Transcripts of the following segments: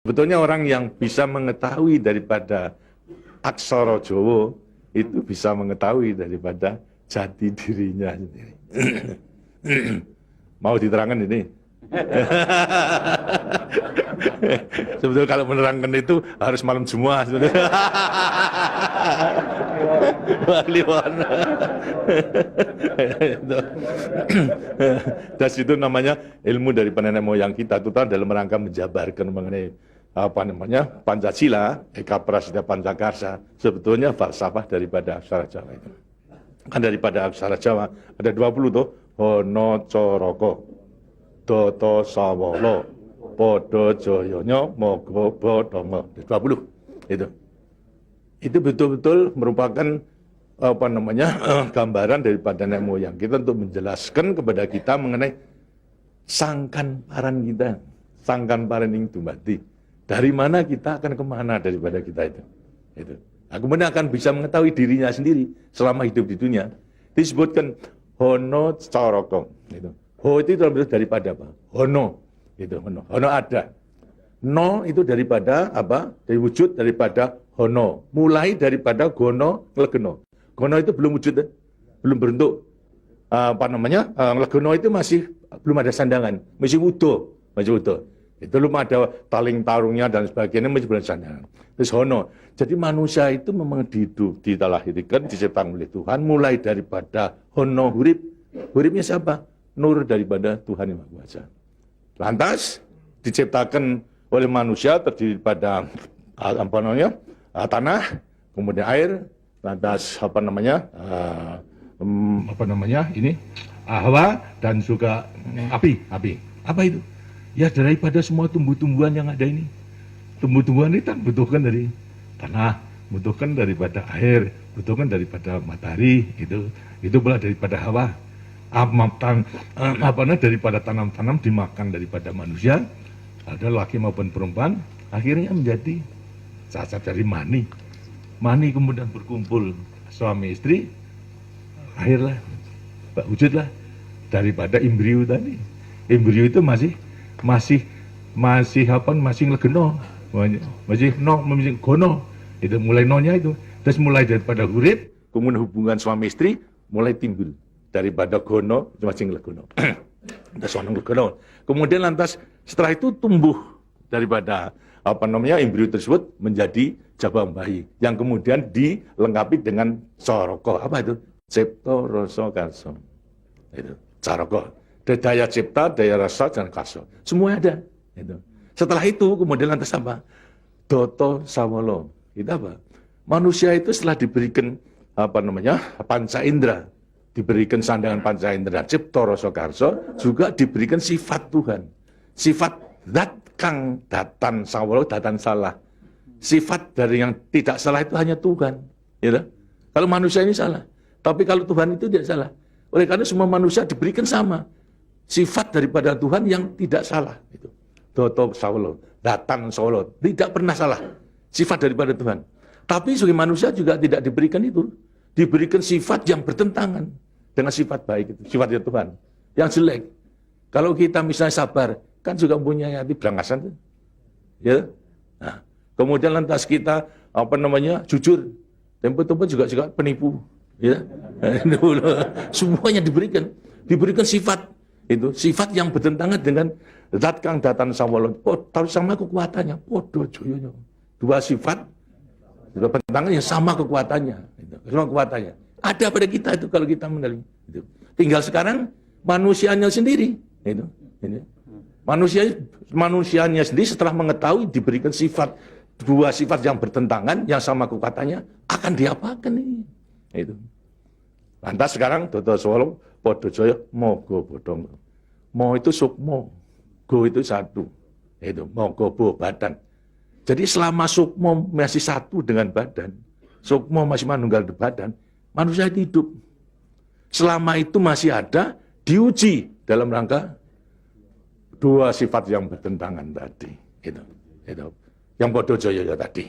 Sebetulnya orang yang bisa mengetahui daripada aksara Jawa itu bisa mengetahui daripada jati dirinya sendiri. Mau diterangkan ini? Sebetulnya kalau menerangkan itu harus malam Jumat sebetulnya. Waliwona. Dan itu namanya ilmu dari nenek moyang kita itu dalam rangka menjabarkan mengenai apa namanya Pancasila, Eka Prasida Pancakarsa, sebetulnya falsafah daripada aksara Jawa itu. Kan daripada aksara Jawa ada 20 tuh, Hono Coroko, Doto Sawolo, Podo Joyonya, Mogo Bodomo, 20 itu. Itu betul-betul merupakan apa namanya gambaran daripada nenek moyang kita untuk menjelaskan kepada kita mengenai sangkan paran kita, sangkan paran ing dumati. Dari mana kita akan kemana daripada kita itu. Nah, kemudian akan bisa mengetahui dirinya sendiri selama hidup di dunia. Disebutkan Hono Coroko. Ho itu daripada apa? Hono. Hono ada. No itu daripada apa? Dari wujud daripada Hono. Mulai daripada Gono Nglegeno. Gono itu belum wujud, belum berbentuk. Apa namanya? Nglegeno itu masih belum ada sandangan, masih utuh, itu belum ada taling tarungnya dan sebagainya, masih belum sandangan. Terus Hono. Jadi manusia itu memang dilahirkan, diciptakan oleh Tuhan, mulai daripada Hono hurip. Huripnya siapa? Nur daripada Tuhan Yang Maha Kuasa. Lantas diciptakan oleh manusia terdiri pada apa namanya? Tanah, kemudian air, lantas apa namanya? Ini Hawa dan juga api. Apa itu? Ya daripada semua tumbuh-tumbuhan yang ada ini. Tumbuh-tumbuhan ini kan butuhkan dari tanah, butuhkan daripada air, butuhkan daripada matahari, itu pula daripada hawa. Daripada tanam-tanam dimakan daripada manusia, ada laki maupun perempuan, akhirnya menjadi cacat dari mani. Mani kemudian berkumpul suami istri, akhirlah, wujudlah daripada embrio tadi. Embrio itu masih nglegeno, masih gono. Itu mulai nonya itu. Terus mulai daripada hurip, kemudian hubungan suami istri mulai timbul daripada gono masih nglegono. Kemudian lantas setelah itu tumbuh daripada embrio tersebut menjadi jabang bayi yang kemudian dilengkapi dengan coroko. Apa itu? Cipta rasa karsa. Itu coroko. Daya cipta, daya rasa, dan karsa. Semua ada. Setelah itu kemudian lantas apa? Doto Sawolo. Itu apa? Manusia itu setelah diberikan panca indera, diberikan sandangan panca indera, cipta rasa karsa, juga diberikan sifat Tuhan. Sifat zat kang datan sawolo, datan salah. Sifat dari yang tidak salah itu hanya Tuhan. Kalau manusia ini salah. Tapi kalau Tuhan itu tidak salah. Oleh karena semua manusia diberikan sama. Sifat daripada Tuhan yang tidak salah. Doto Sawolo, datan Sawolo, tidak pernah salah. Sifat daripada Tuhan. Tapi sebagai manusia juga tidak diberikan itu. Diberikan sifat yang bertentangan dengan sifat baik itu, sifatnya Tuhan. Yang jelek. Kalau kita misalnya sabar, kan juga punya hati berangasan. Ya. Nah, kemudian lantas kita jujur. Tempo-tempo juga penipu. Ya. Semuanya diberikan sifat. Itu sifat yang bertentangan dengan zat kang datan sawolo. Tahu sama kekuatannya. Podo joyonya. Dua sifat bertentangan yang sama kekuatannya. Sama kekuatannya. Ada pada kita itu kalau kita mengenali. Tinggal sekarang manusianya sendiri. Manusianya sendiri setelah mengetahui diberikan dua sifat yang bertentangan yang sama kekuatannya akan diapakan ini. Lantas sekarang Doto Sawolo, Podo Joyo, Mogo Bodong. Mo itu sukmo, go itu satu. Mogo bo badan. Jadi selama sukmo masih satu dengan badan, sukmo masih manunggal di badan, manusia hidup. Selama itu masih ada, diuji dalam rangka dua sifat yang bertentangan tadi. Yang Podo Joyo tadi.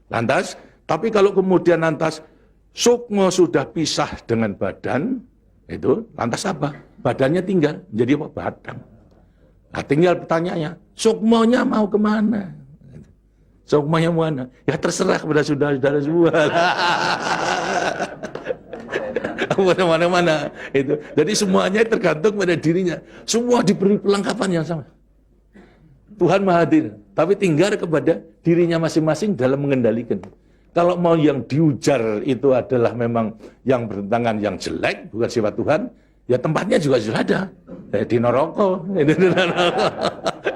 Lantas, tapi kalau kemudian lantas sukmo sudah pisah dengan badan, lantas apa? Badannya tinggal, jadi apa? Badan. Nah, tinggal pertanyaannya, sukmonya mau kemana? Sokmanya mana? Ya terserah kepada saudara-saudara semua. Mana-mana itu. Jadi semuanya tergantung pada dirinya. Semua diberi perlengkapan yang sama. Tuhan Maha Hadir, tapi tinggal kepada dirinya masing-masing dalam mengendalikan. Kalau mau yang diujar itu adalah memang yang bertentangan yang jelek, bukan sifat Tuhan, ya tempatnya juga sudah ada. Di neraka,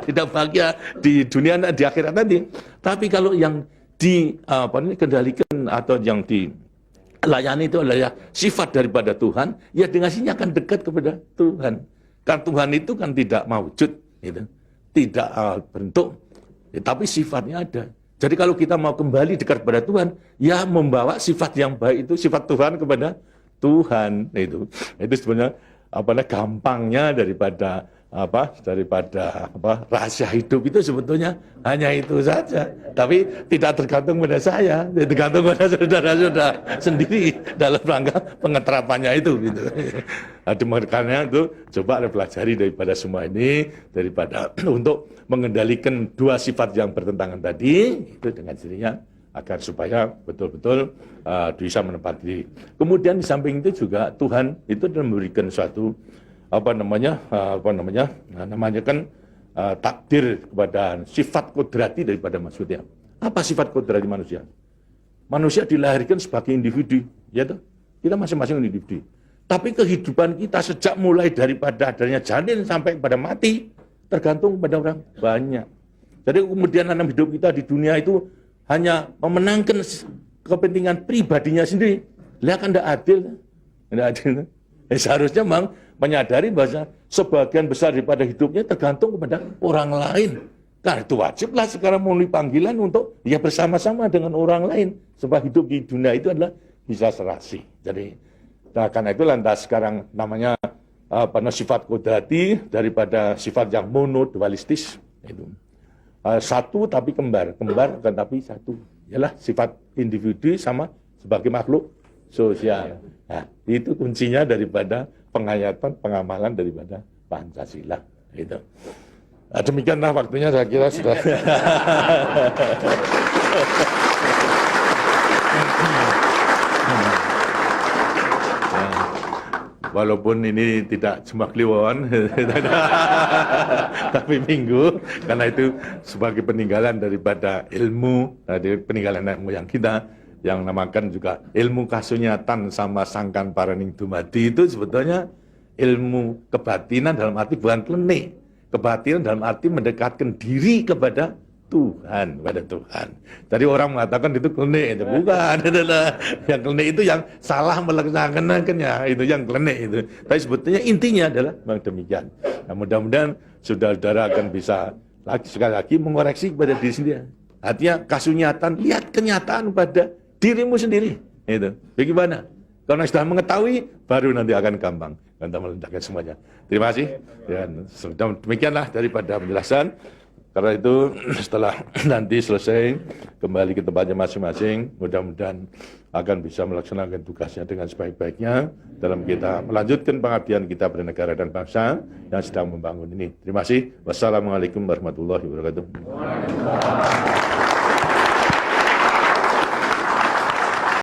tidak bahagia di dunia, di akhirat nanti. Tapi kalau yang dikendalikan atau yang dilayani itu adalah sifat daripada Tuhan, ya dengan sini akan dekat kepada Tuhan. Karena Tuhan itu kan tidak mawujud, gitu. Tidak bentuk, ya, tapi sifatnya ada. Jadi kalau kita mau kembali dekat kepada Tuhan, ya membawa sifat yang baik itu, sifat Tuhan kepada Tuhan. Itu sebenarnya gampangnya daripada rahasia hidup itu sebetulnya hanya itu saja. Tapi tidak tergantung pada saya, tergantung pada saudara-saudara sendiri dalam rangka pengeterapannya itu. Gitu. Makanya itu coba pelajari daripada semua ini, daripada untuk mengendalikan dua sifat yang bertentangan tadi itu dengan dirinya agar supaya betul-betul bisa menempati diri. Kemudian di samping itu juga Tuhan itu memberikan suatu takdir kepada sifat kodrati daripada manusia. Apa sifat kodrati manusia? Manusia dilahirkan sebagai individu, ya toh? Kita masing-masing individu. Tapi kehidupan kita sejak mulai daripada adanya janin sampai pada mati tergantung pada orang banyak. Jadi kemudian dalam hidup kita di dunia itu hanya memenangkan kepentingan pribadinya sendiri. Lihat kan tidak adil. Tidak adil. Seharusnya memang menyadari bahwa sebagian besar daripada hidupnya tergantung kepada orang lain. Karena itu wajiblah sekarang memenuhi panggilan untuk ya bersama-sama dengan orang lain. Sebab hidup di dunia itu adalah bisa serasi. Jadi karena itu lantas sekarang namanya sifat kodrati daripada sifat yang monodualistis. Itu. Satu tapi kembar kan tapi satu. Ialah sifat individu sama sebagai makhluk sosial. Nah, itu kuncinya daripada penghayatan, pengamalan daripada Pancasila. Gitu. Nah, demikianlah waktunya saya kira sudah. Walaupun ini tidak cuma kliwon, tapi minggu, karena itu sebagai peninggalan daripada ilmu, dari peninggalan nenek moyang kita, yang namakan juga ilmu kasunyatan sama sangkan paraning dumadi itu sebetulnya ilmu kebatinan dalam arti bukan klenik. Kebatinan dalam arti mendekatkan diri kepada Tuhan, pada Tuhan. Tadi orang mengatakan itu klenik, itu bukan. Yang klenik itu yang salah melaksanakannya, itu yang klenik itu. Tapi sebetulnya intinya adalah memang demikian. Nah, mudah-mudahan saudara-saudara akan bisa sekali lagi mengoreksi kepada diri sendiri. Artinya kasunyatan, lihat kenyataan pada dirimu sendiri. Itu. Bagaimana? Karena sudah mengetahui, baru nanti akan gampang. Kita meletakkan semuanya. Terima kasih. Dan demikianlah daripada penjelasan. Karena itu setelah nanti selesai kembali ke tempatnya masing-masing, mudah-mudahan akan bisa melaksanakan tugasnya dengan sebaik-baiknya dalam kita melanjutkan pengabdian kita pada negara dan bangsa yang sedang membangun ini. Terima kasih. Wassalamualaikum warahmatullahi wabarakatuh.